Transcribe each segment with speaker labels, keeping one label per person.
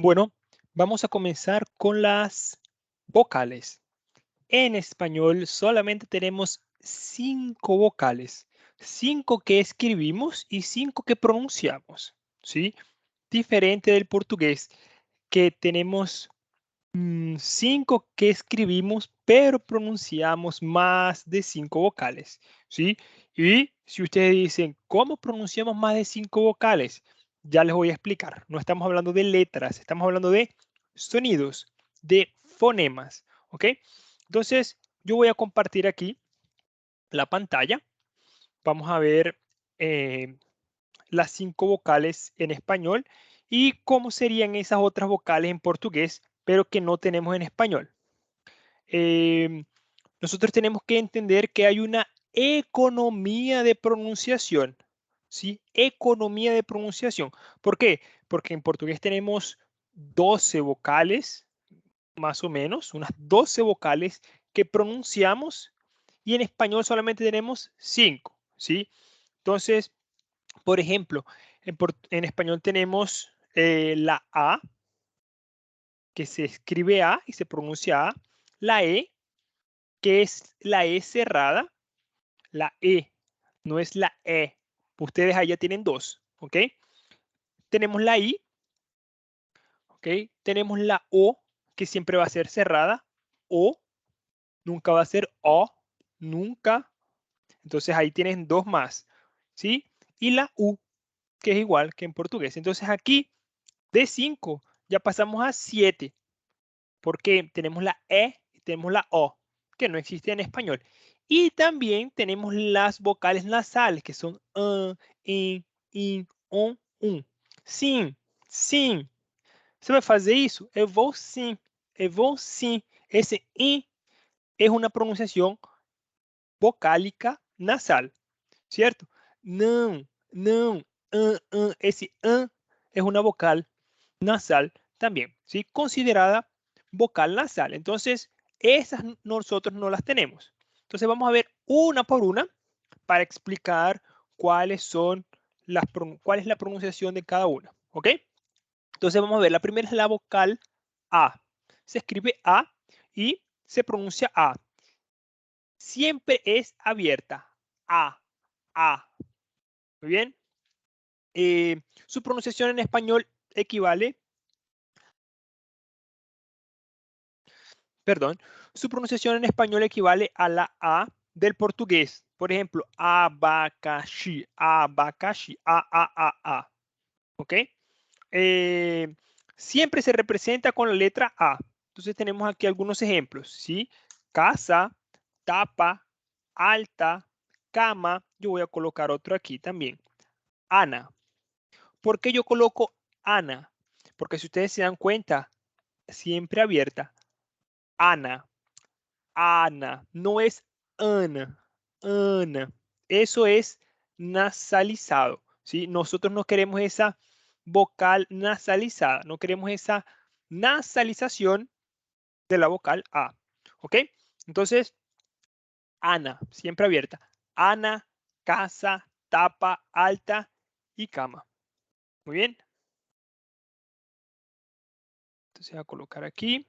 Speaker 1: Bueno, vamos a comenzar con las vocales. En español solamente tenemos 5 vocales, 5 que escribimos y 5 que pronunciamos, ¿sí? Diferente del portugués, que tenemos 5 que escribimos, pero pronunciamos más de 5 vocales, ¿sí? Y si ustedes dicen, ¿cómo pronunciamos más de 5 vocales? Ya les voy a explicar. No estamos hablando de letras, estamos hablando de sonidos, de fonemas, ¿ok? Entonces, yo voy a compartir aquí la pantalla. Vamos a ver eh, las 5 vocales en español y cómo serían esas otras vocales en portugués, pero que no tenemos en español. Em, Nosotros tenemos que entender que hay una economía de pronunciación, ¿sí? Economía de pronunciación. ¿Por qué? Porque en portugués tenemos 12 vocales, más o menos, unas 12 vocales que pronunciamos y en español solamente tenemos 5, ¿sí? Entonces, por ejemplo, en español tenemos la A, que se escribe A y se pronuncia A, la E, que es la E cerrada, la E, no es la E. Ustedes allá tienen dos, ¿ok? Tenemos la I, ¿ok? Tenemos la O, que siempre va a ser cerrada, O, nunca va a ser O, nunca. Entonces ahí tienen dos más, ¿sí? Y la U, que es igual que en portugués. Entonces aquí de 5 ya pasamos a 7, porque tenemos la E y tenemos la O, que no existe en español. Y también tenemos las vocales nasales, que son in, on, un. Sim, sim. Você vai fazer isso? Eu vou sim, eu vou sim. Esse in es una pronunciación vocálica nasal, ¿cierto? No, no, ese es una vocal nasal también, ¿sí? Considerada vocal nasal. Entonces, esas nosotros no las tenemos. Entonces, vamos a ver una por una para explicar cuáles son cuál es la pronunciación de cada una, ¿ok? Entonces, vamos a ver, la primera es la vocal A. Se escribe A y se pronuncia A. Siempre es abierta. A, A. Muy bien. Su pronunciación en español equivale, perdón, su pronunciación en español equivale a la A del portugués. Por ejemplo, abacaxi, abacaxi, a. ¿Ok? Eh, Siempre se representa con la letra A. Entonces tenemos aquí algunos ejemplos, ¿sí? Casa, tapa, alta, cama. Yo voy a colocar otro aquí también. Ana. ¿Por qué yo coloco Ana? Porque si ustedes se dan cuenta, siempre abierta. Ana, Ana, no es Ana, Ana. Eso es nasalizado, ¿sí? Nosotros no queremos esa vocal nasalizada, no queremos esa nasalización de la vocal A, ¿ok? Entonces, Ana, siempre abierta. Ana, casa, tapa, alta y cama. Muy bien. Entonces voy a colocar aquí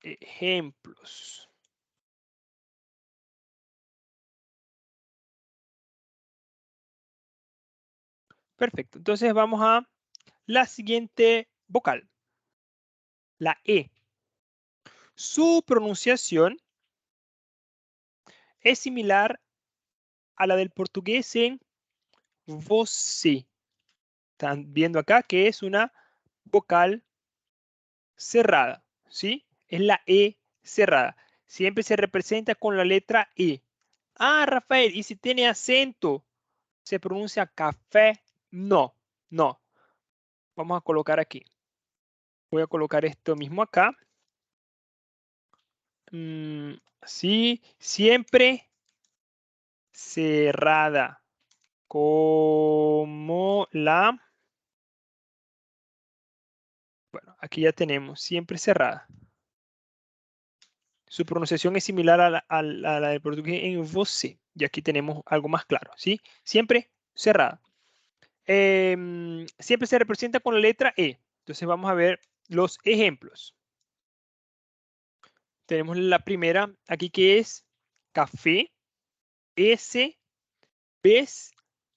Speaker 1: ejemplos. Perfecto. Entonces vamos a la siguiente vocal, la E. Su pronunciación es similar a la del portugués en você. Están viendo acá que es una vocal cerrada, ¿sí? Es la E cerrada. Siempre se representa con la letra E. Ah, Rafael, ¿y si tiene acento? ¿Se pronuncia café? No, no. Vamos a colocar aquí. Voy a colocar esto mismo acá. Sí, siempre cerrada. Como la... Bueno, aquí ya tenemos, siempre cerrada. Su pronunciación es similar a la del portugués en você. Y aquí tenemos algo más claro, ¿sí? Siempre cerrada. Siempre se representa con la letra E. Entonces vamos a ver los ejemplos. Tenemos la primera aquí que es café S vez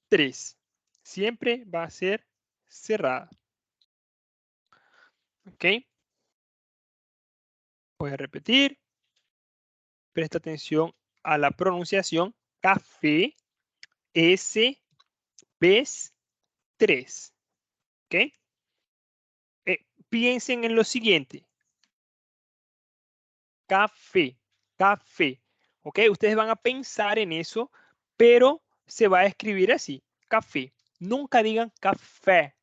Speaker 1: 3. Siempre va a ser cerrada. ¿Ok? Voy a repetir. Presta atención a la pronunciación. Café S vez 3. ¿Ok? Piensen en lo siguiente. Café, café. ¿Ok? Ustedes van a pensar en eso, pero se va a escribir así. Café. Nunca digan café.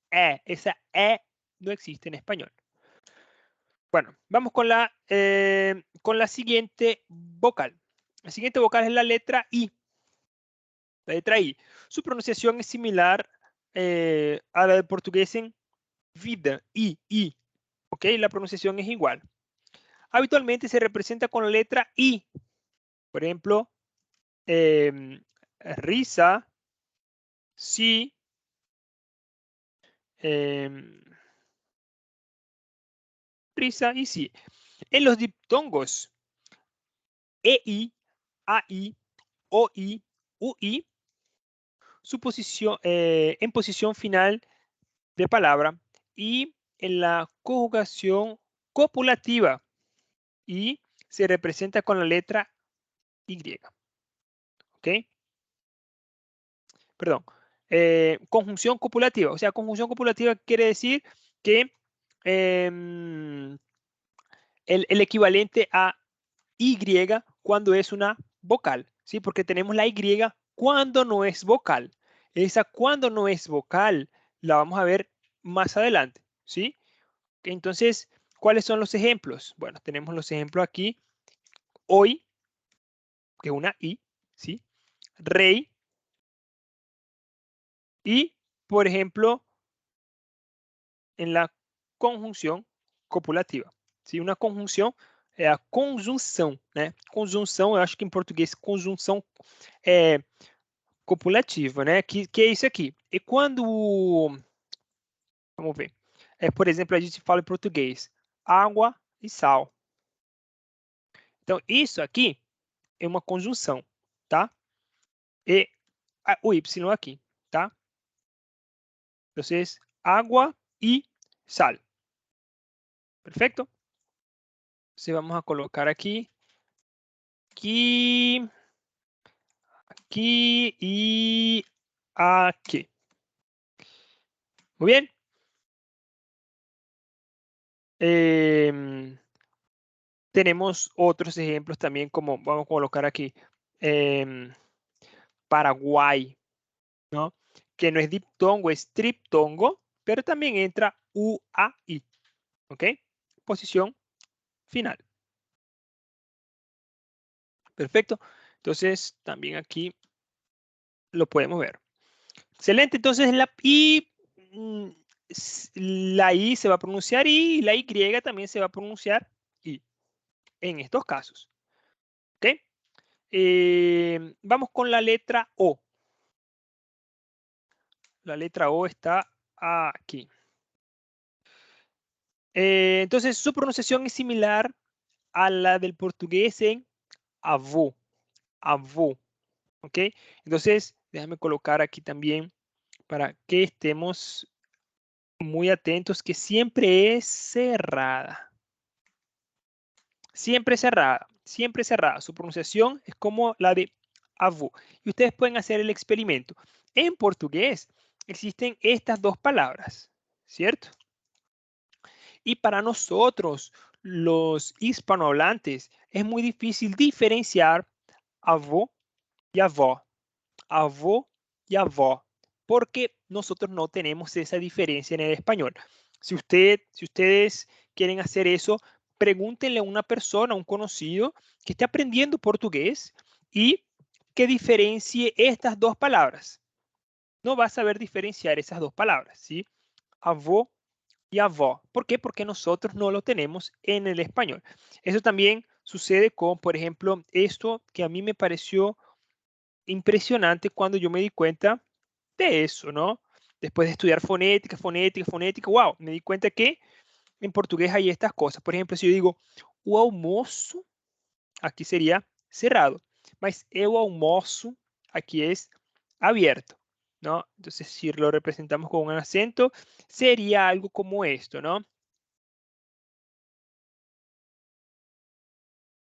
Speaker 1: Esa no existe en español. Bueno, vamos con la siguiente vocal. La siguiente vocal es la letra I. La letra I. Su pronunciación es similar a la del portugués en vida, I. ¿Ok? La pronunciación es igual. Habitualmente se representa con la letra I. Por ejemplo, risa, sí, em, risa y sí. En los diptongos EI, AI, OI, UI, su posición, en posición final de palabra y en la conjugación copulativa y se representa con la letra Y. ¿Ok? Perdón. Conjunción copulativa. O sea, conjunción copulativa quiere decir que em, el equivalente a Y cuando es una vocal, ¿sí? Porque tenemos la Y cuando no es vocal. Esa cuando no es vocal la vamos a ver más adelante, ¿sí? Entonces, ¿cuáles son los ejemplos? Bueno, tenemos los ejemplos aquí. Hoy, que es una I, ¿sí? Rey y, por ejemplo, en la conjunción copulativa, ¿sí? Uma conjunção é a conjunção, né? Conjunção, eu acho que em português conjunção é copulativa, né? Que é isso aqui. E quando, vamos ver, por exemplo, a gente fala em português, água e sal. Então, isso aqui é uma conjunção, tá? E o Y aqui, tá? Então, água e sal. Perfecto? Entonces vamos a colocar aquí, aquí y aquí. Muy bien. Tenemos otros ejemplos también, como vamos a colocar aquí, Paraguay, ¿no? Que no es diptongo, es triptongo, pero también entra UAI, ¿ok? Posición final. Perfecto. Entonces, también aquí lo podemos ver. Excelente. Entonces, la I se va a pronunciar I y la Y también se va a pronunciar I en estos casos. ¿Ok? Vamos con la letra O. La letra O está aquí. Entonces, su pronunciación es similar a la del portugués en avó. Avó. ¿Ok? Entonces, déjame colocar aquí también para que estemos muy atentos que siempre es cerrada. Siempre cerrada, siempre cerrada. Su pronunciación es como la de avó. Y ustedes pueden hacer el experimento. En portugués existen estas dos palabras, ¿cierto? Y para nosotros, los hispanohablantes, es muy difícil diferenciar avó y avó. Avó y avó. Porque nosotros no tenemos esa diferencia en el español. Si ustedes quieren hacer eso, pregúntenle a una persona, a un conocido que esté aprendiendo portugués y que diferencie estas dos palabras. No va a saber diferenciar esas dos palabras, ¿sí? Avó y avó. ¿Por qué? Porque nosotros no lo tenemos en el español. Eso también sucede con, por ejemplo, esto que a mí me pareció impresionante cuando yo me di cuenta de eso, ¿no? Después de estudiar fonética, wow, me di cuenta que en portugués hay estas cosas. Por ejemplo, si yo digo o almoço, aquí sería cerrado. Mas eu almoço, aquí es abierto, ¿no? Entonces, si lo representamos con un acento, sería algo como esto, ¿no?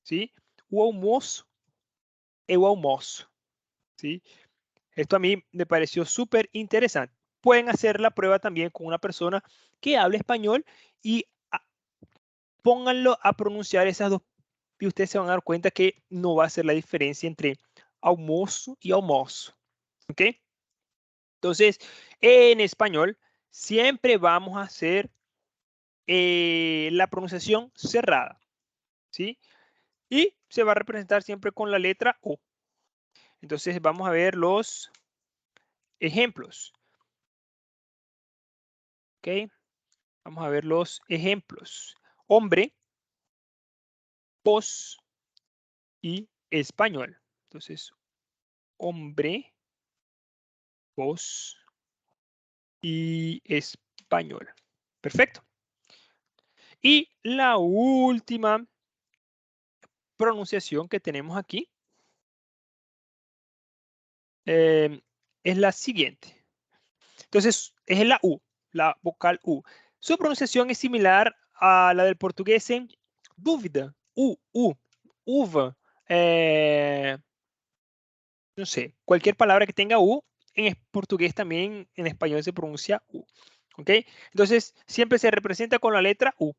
Speaker 1: ¿Sí? O almoço, eu almoço, ¿sí? Esto a mí me pareció súper interesante. Pueden hacer la prueba también con una persona que hable español y pónganlo a pronunciar esas dos y ustedes se van a dar cuenta que no va a ser la diferencia entre almoço y almoço. ¿Ok? Entonces, en español, siempre vamos a hacer la pronunciación cerrada. ¿Sí? Y se va a representar siempre con la letra O. Entonces, vamos a ver los ejemplos. ¿Ok? Vamos a ver los ejemplos. Hombre, voz y español. Entonces, hombre, voz y español. Perfecto. Y la última pronunciación que tenemos aquí es la siguiente. Entonces, es la U, la vocal U. Su pronunciación es similar a la del portugués en dúvida, uva, no sé, cualquier palabra que tenga U, en portugués también, en español se pronuncia U. ¿Ok? Entonces, siempre se representa con la letra U.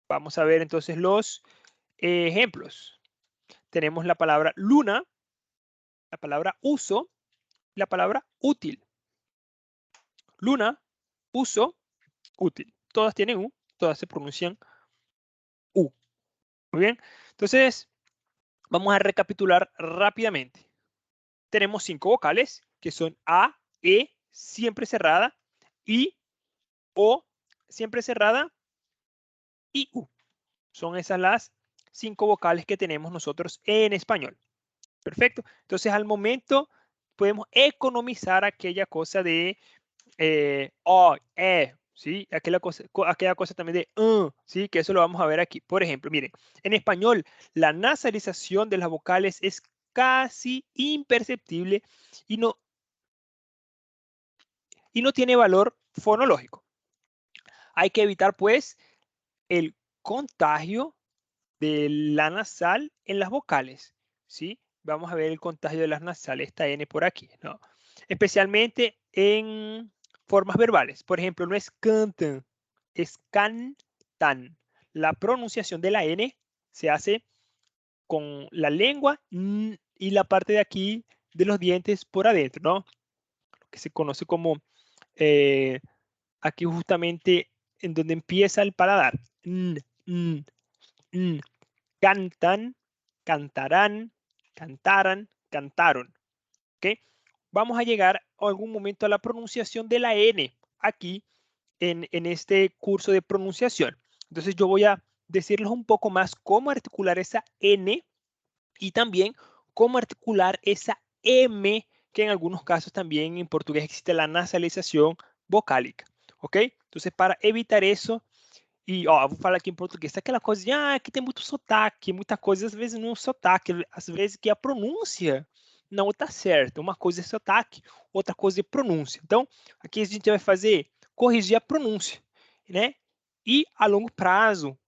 Speaker 1: Vamos a ver entonces los ejemplos. Tenemos la palabra luna, la palabra uso, la palabra útil. Luna, uso, útil. Todas tienen U, todas se pronuncian U. Muy bien. Entonces, vamos a recapitular rápidamente. Tenemos 5 vocales que son A, E, siempre cerrada, I, O, siempre cerrada, y U. Son esas las 5 vocales que tenemos nosotros en español. Perfecto. Entonces, al momento podemos economizar aquella cosa de o, ¿sí? Aquella cosa también de, ¿sí? Que eso lo vamos a ver aquí. Por ejemplo, miren, en español, la nasalización de las vocales es casi imperceptible y no tiene valor fonológico. Hay que evitar, pues, el contagio de la nasal en las vocales, ¿sí? Vamos a ver el contagio de las nasales, esta N por aquí, ¿no? Especialmente en formas verbales. Por ejemplo, no es cantan, es cantan. La pronunciación de la N se hace con la lengua y la parte de aquí de los dientes por adentro, ¿no? Lo que se conoce como aquí justamente en donde empieza el paladar. N. Cantan, cantarán, cantaran, cantaron. ¿Ok? Vamos a llegar a algún momento a la pronunciación de la N aquí en este curso de pronunciación. Entonces yo voy a decirles un poco más cómo articular esa N y también cómo articular esa M, que en algunos casos también en portugués existe la nasalización vocálica. ¿Ok? Entonces para evitar eso, e, ó, vou falar aqui em português. Aquela coisa de, aqui tem muito sotaque, muita coisa, às vezes, não é sotaque, às vezes que a pronúncia não está certa. Uma coisa é sotaque, outra coisa é pronúncia. Então, aqui a gente vai fazer, corrigir a pronúncia, né? E, a longo prazo,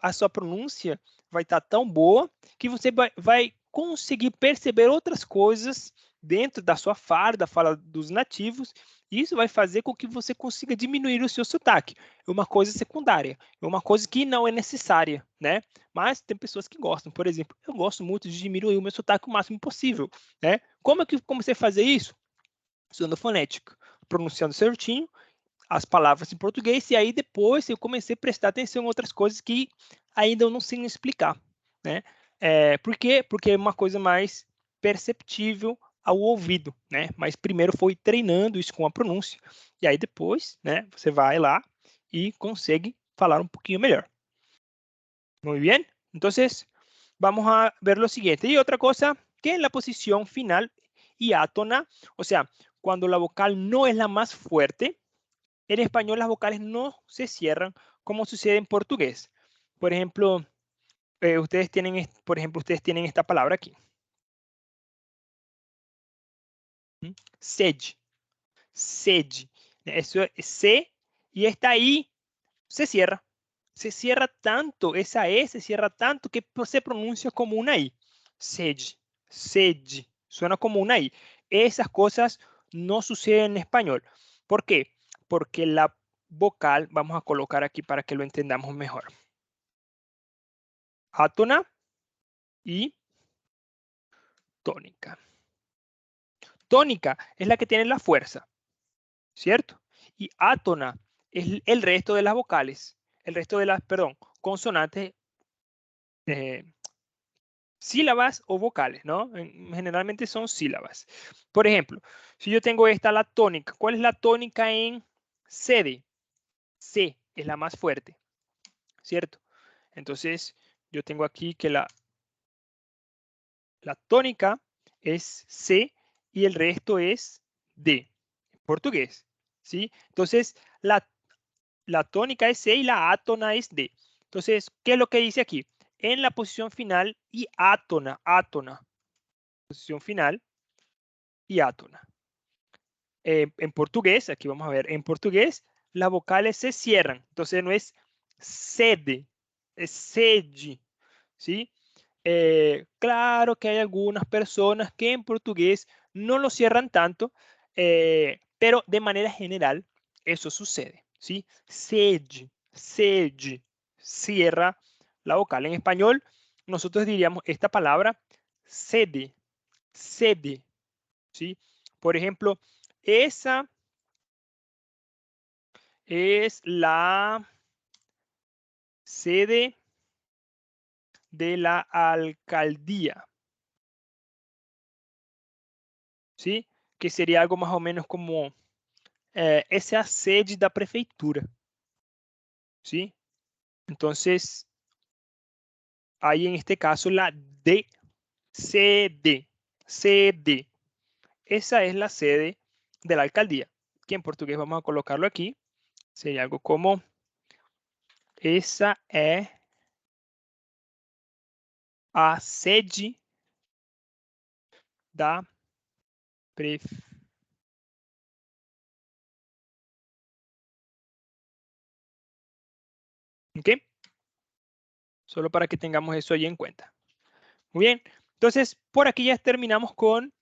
Speaker 1: a sua pronúncia vai estar tão boa que você vai conseguir perceber outras coisas dentro da sua fala, da fala dos nativos, e isso vai fazer com que você consiga diminuir o seu sotaque. É uma coisa secundária, é uma coisa que não é necessária, né? Mas tem pessoas que gostam. Por exemplo, eu gosto muito de diminuir o meu sotaque o máximo possível, né? Como é que eu comecei a fazer isso? Estudando fonética, pronunciando certinho as palavras em português, e aí depois eu comecei a prestar atenção em outras coisas que ainda eu não sei explicar, né? Por quê? Porque é uma coisa mais perceptível ao ouvido, né? Mas primeiro foi treinando isso com a pronúncia, e aí depois, né, você vai lá y consegue falar un poquito mejor. Muy bien, entonces vamos a ver lo siguiente. Y otra cosa, que en la posición final y átona, o sea, cuando la vocal no es la más fuerte, en español las vocales no se cierran como sucede en portugués. Por ejemplo, ustedes tienen esta palabra aquí. Sede. Sede. Eso es C y esta I se cierra. Se cierra tanto, esa E se cierra tanto que se pronuncia como una I. Sede. Sede. Suena como una I. Esas cosas no suceden en español. ¿Por qué? Porque la vocal, vamos a colocar aquí para que lo entendamos mejor. Átona y tónica. Tónica es la que tiene la fuerza, ¿cierto? Y átona es el resto de las vocales, el resto de las, perdón, consonantes, sílabas o vocales, ¿no? Generalmente son sílabas. Por ejemplo, si yo tengo la tónica, ¿cuál es la tónica en sede? C es la más fuerte, ¿cierto? Entonces, yo tengo aquí que la tónica es C y el resto es D, en portugués, ¿sí? Entonces, la tónica es C y la átona es D. Entonces, ¿qué es lo que dice aquí? En la posición final y átona, posición final y átona. En portugués, aquí vamos a ver, en portugués las vocales se cierran, entonces no es sede, es sede, ¿sí? Claro que hay algunas personas que en portugués no lo cierran tanto, pero de manera general eso sucede, ¿sí? Sede, sede, cierra la vocal. En español nosotros diríamos esta palabra sede, sede, ¿sí? Por ejemplo, esa es la sede de la alcaldía, ¿sí? Que sería algo más o menos como essa é a sede da prefeitura, ¿sí? Entonces, hay en este caso la D, sede, sede. Esa es la sede de la alcaldía, que en portugués vamos a colocarlo aquí. Sería algo como, essa é a sede da prefeitura. ¿Ok? Solo para que tengamos eso ahí en cuenta. Muy bien. Entonces, por aquí ya terminamos con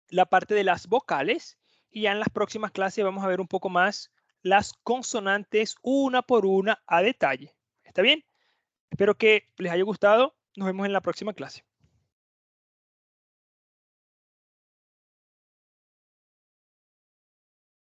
Speaker 1: la parte de las vocales y ya en las próximas clases vamos a ver un poco más las consonantes una por una a detalle. ¿Está bien? Espero que les haya gustado. Nos vemos en la próxima clase.